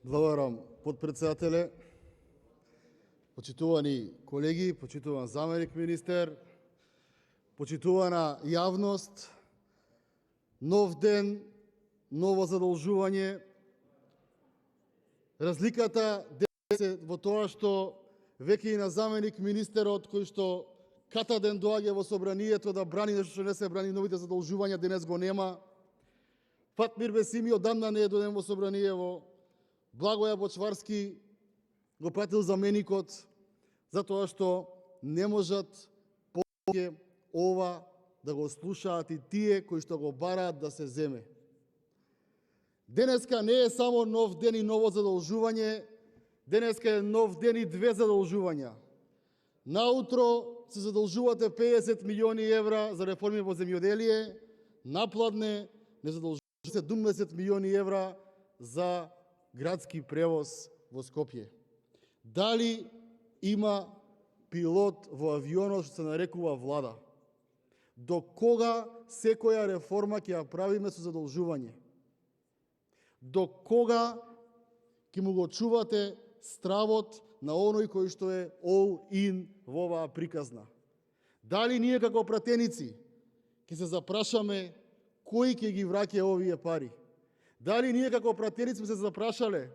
Благодарам, потпредседателе, почитувани колеги, почитуван заменик министер, почитувана јавност. Нов ден, ново задолжување. Разликата е во тоа што веќе и на заменик министерот, кој што ката ден доаѓа во собранието да брани нешто што не се брани, новите задолжувања денес го нема. Фатмир Бесими одамна не е дојден во собраниево. Благоја Бочварски го пратил заменикот, затоа што не можат повеќе ова да го слушаат и тие кои што го бараат да се земе. Денеска не е само нов ден и ново задолжување, денеска е нов ден и две задолжувања. Наутро се задолжувате 50 милиони евра за реформи во земјоделие, напладне не задолжувате 70 милиони евра за градски превоз во Скопје. Дали има пилот во авионот што се нарекува влада? До кога секоја реформа ќе ја правиме со задолжување? До кога ќе му го чувате стравот на оној кој што е all in во оваа приказна? Дали ние како пратеници ќе се запрашаме кој ќе ги враќа овие пари? Дали ние како пратеници сме се запрашале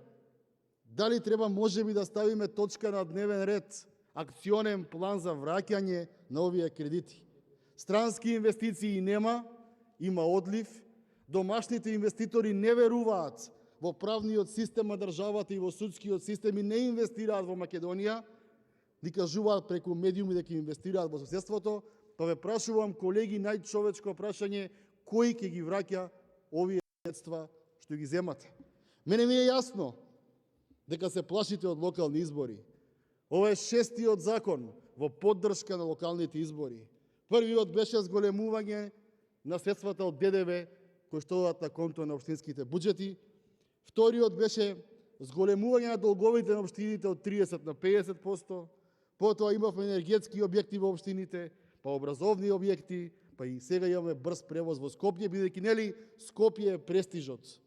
дали треба можеби да ставиме точка на дневен ред, акционен план за враќање на овие кредити? Странски инвестиции нема, има одлив, домашните инвеститори не веруваат во правниот систем на државата и во судскиот систем и не инвестираат во Македонија, ни кажуваат преку медиуми дека инвестираат во соседството, па ве прашувам, колеги, најчовечко прашање, кој ќе ги враќа овие средства што ги земате? Мене ми е јасно дека се плашите од локални избори. Ова е шестиот закон во поддршка на локалните избори. Првиот беше зголемување на средствата од ДДВ кои што одат на конто на општинските буџети. Вториот беше зголемување на долговите на општините од 30 на 50%. Потоа имавме енергетски објекти во општините, па образовни објекти, па и сега имаме брз превоз во Скопје, бидејќи нели Скопје е престижот.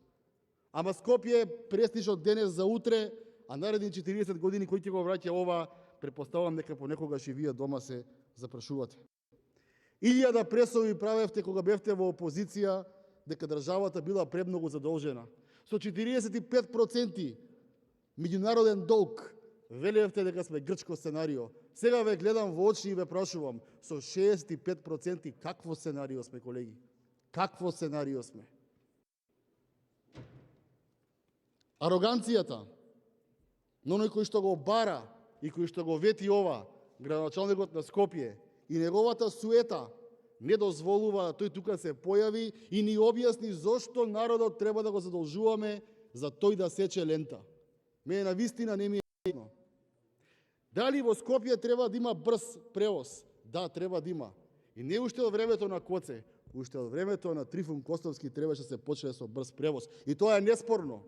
Ама Скопје е престижот денес за утре, а наредни 40 години кој ќе го враќа ова, претпоставувам дека понекогаш и вие дома се запрашувате. 1000 пресови правевте кога бевте во опозиција дека државата била премногу задолжена. Со 45% меѓународен долг велевте дека сме грчко сценарио. Сега ве гледам во очи и ве прашувам, со 65% какво сценарио сме, колеги? Какво сценарио сме? Ароганцијата на оној кој што го бара и кој што го вети ова, градоначалникот на Скопје, и неговата суета не дозволува да тој тука се појави и ни објасни зошто народот треба да го задолжуваме за тој да сече лента. Мене навистина не ми е јасно. Дали во Скопје треба да има брз превоз? Да, треба да има. И не уште од времето на Коце, уште од времето на Трифун Костовски требаше да се почне со брз превоз. И тоа е неспорно.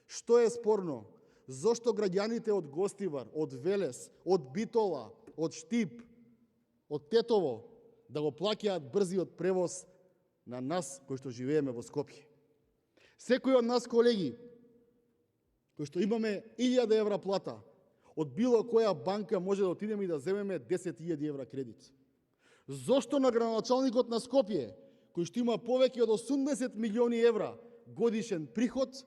Што е спорно? Зошто граѓаните од Гостивар, од Велес, од Битола, од Штип, од Тетово да го плаќаат брзиот превоз на нас кои што живееме во Скопје? Секој од нас, колеги, кои што имаме 1000 евра плата, од било која банка може да отидеме и да земеме 10.000 евра кредит. Зошто на градоначалникот на Скопје, кој што има повеќе од 80 милиони евра годишен приход,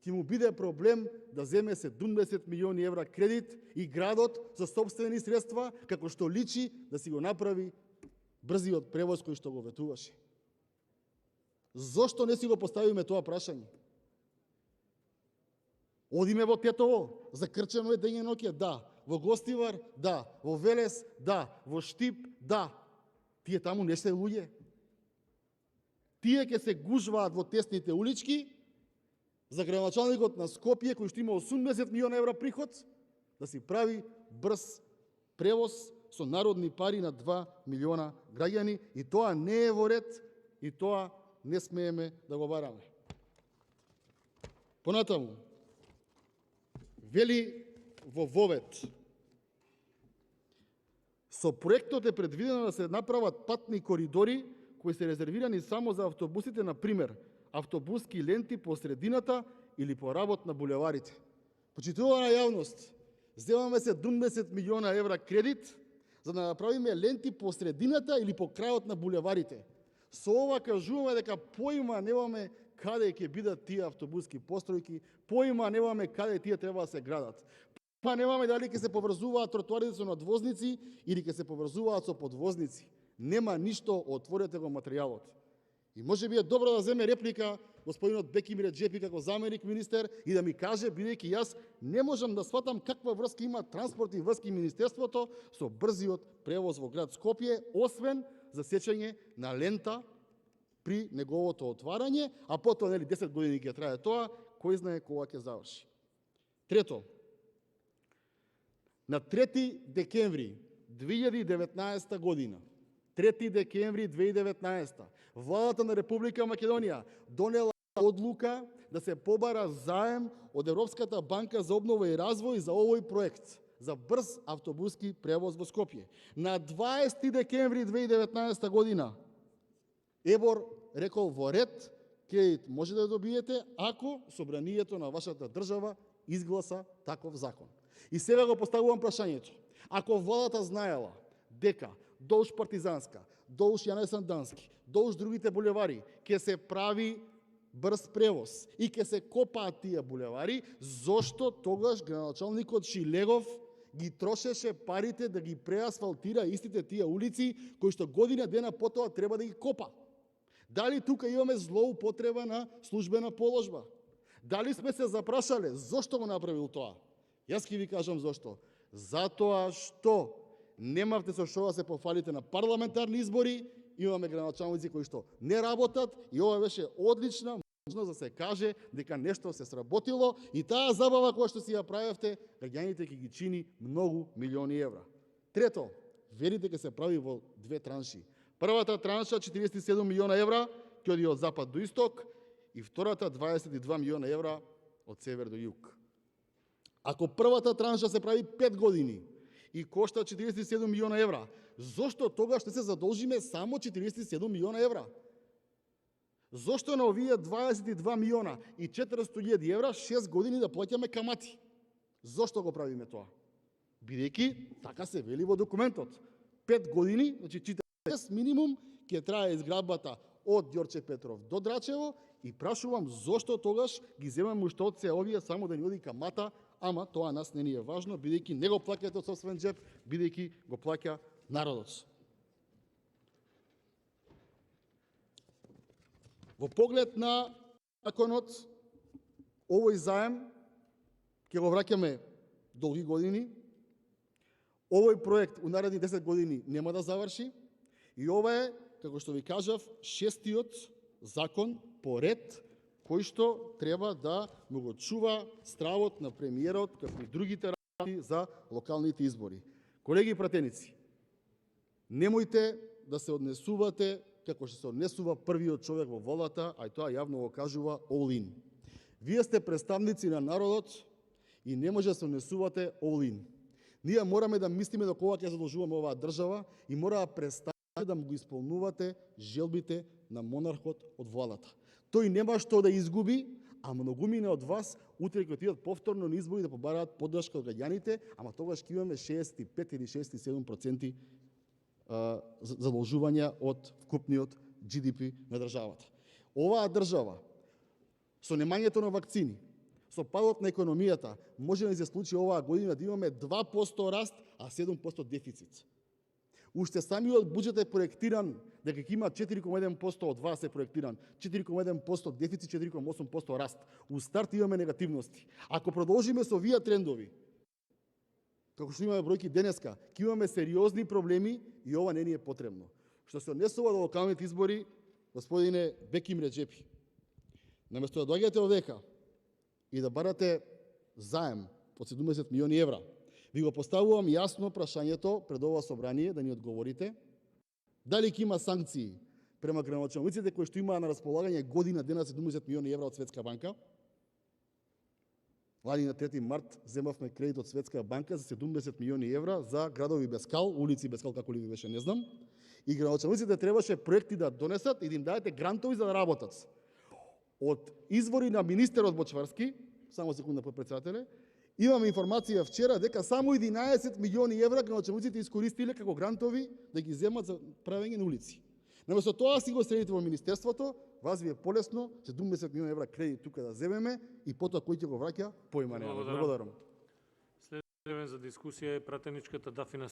ќе му биде проблем да земе 70 милиони евра кредит и градот за собствени средства, како што личи да си го направи брзиот превоз кој што го ветуваше? Зошто не си го поставиме тоа прашање? Одиме во Тетово, закрчено е дење ноќе, да. Во Гостивар, да. Во Велес, да. Во Штип, да. Тие таму не се луѓе. Тие ќе се гужваат во тесните улички, за градоначалникот на Скопје, кој што има 80 милиона евра приход, да си прави брз превоз со народни пари на 2 милиона граѓани, и тоа не е во ред, и тоа не смееме да го бараме. Понатаму, вели во Вовет, со проектот е предвидено да се направат патни коридори кои се резервирани само за автобусите, на пример, автобуски ленти по средината или по работ на булеварите. Почитувана јавност, земаме 70 милиона евра кредит за да направиме ленти по средината или по крајот на булеварите. Со ова кажуваме дека поима немаме каде ќе бидат тие автобуски постројки, поима немаме каде тие треба да се градат. Па немаме дали ќе се поврзуваат тротоарите со надвозници или ќе се поврзуваат со подвозници. Нема ништо, отворете го материјалот. И може би е добро да земе реплика господинот Бекимир Еджепи како заменик министер и да ми каже, бидејќи јас не можам да сватам каква врска има транспорт и врски министерството со брзиот превоз во град Скопје, освен за сечење на лента при неговото отварање, а потоа 10 години ќе трае тоа, кој знае кога ќе заврши. Трето, на 3 декември 2019 година, 3 декември 2019, владата на Република Македонија донела одлука да се побара заем од Европската банка за обнова и развој за овој проект за брз автобуски превоз во Скопје. На 20 декември 2019 година ЕБОР рекол во ред, кредит може да добиете ако собранието на вашата држава изгласа таков закон. И сега го поставувам прашањето. Ако владата знаела дека долж Партизанска, долж Јане Сандански, долж другите булевари ќе се прави брз превоз и ќе се копаат тие булевари, зошто тогаш градоначалникот Шилегов ги трошеше парите да ги преасфалтира истите тие улици кои што година дена потоа треба да ги копа? Дали тука имаме злоупотреба на службена положба? Дали сме се запрашале зошто го направил тоа? Јас ќе ви кажам зошто. Затоа што немавте со што да се пофалите на парламентарни избори, имаме градоначалници кои што не работат и ова беше одлична можност да се каже дека нешто се сработило и таа забава која што си ја правевте, граѓаните ќе ги чини многу милиони евра. Трето, верите ќе се прави во две транши. Првата транша 47 милиона евра ќе оди од запад до исток и втората 22 милиона евра од север до југ. Ако првата транша се прави 5 години и кошта 47 милиона евра, зошто тогаш ще се задолжиме само 47 милиона евра? Зошто на овие 22 милиона и 400.000 евра 6 години да плаќаме камати? Зошто го правиме тоа? Бидејќи така се вели во документот. 5 години, значи 40 минимум, ќе трае изградбата од Ѓорче Петров до Драчево и прашувам зошто тогаш ги земаме уште од се овие само да ни оди камата, ама тоа нас не ни е важно, бидејќи не го плаќате од собствен джеб, бидејќи го плаќа народот. Во поглед на законот, овој заем ќе го враќаме долги години, овој проект у наредни 10 години нема да заврши и ова е, како што ви кажав, шестиот закон по ред кој што треба да му го чува стравот на премиерот, како и другите работи за локалните избори. Колеги пратеници, немојте да се однесувате како што се однесува првиот човек во владата, а и тоа јавно го кажува all in. Вие сте представници на народот и не може да се однесувате all in. Ние мораме да мислиме до кога ќе задолжуваме оваа држава и мора да престанете да му го исполнувате желбите на монархот од владата. Тој нема што да изгуби, а многумина од вас утре ќе отидат повторно на избори да побараат поддршка од граѓаните, ама тогаш ќе имаме 65 или 67% задолжувања од вкупниот GDP на државата. Оваа држава, со немањето на вакцини, со падот на економијата, може да се случи оваа година да имаме 2% раст, а 7% дефицит. Уште самиот буџет е проектиран дека ќе има 4,1% од вас е проектиран, 4,1% дефицит, 4,8% раст. У старт имаме негативности. Ако продолжиме со овие трендови, како што имаме бројки денеска, ќе имаме сериозни проблеми и ова не ни е потребно. Што се однесува до локалните избори, господине Бекимир Еджепи, наместо да доаѓате овдека и да барате заем од 70 милиони евра, ви го поставувам јасно прашањето пред ова собрание да ни одговорите дали ќе има санкции према градоначалниците кои што имаа на располагање година дена 70 милиони евра од Светска банка. Лани на 3 март земавме кредит од Светска банка за 70 милиони евра за градови без кал, улици без кал, како ли ви беше, не знам. И градоначалниците требаше проекти да донесат и да им дадете грантови за да работат. Од извори на министерот Бочварски, само секунда подпредседателе, имаме информација вчера дека само 11 милиони евра градоначалниците искористиле како грантови да ги земат за правење на улици. Наместо тоа си го следите во министерството, вас ви е полесно 70 милиони евра кредит тука да земеме и потоа кој ќе го враќа, појма немаме. Благодарам. Следен за дискусија е пратеничката да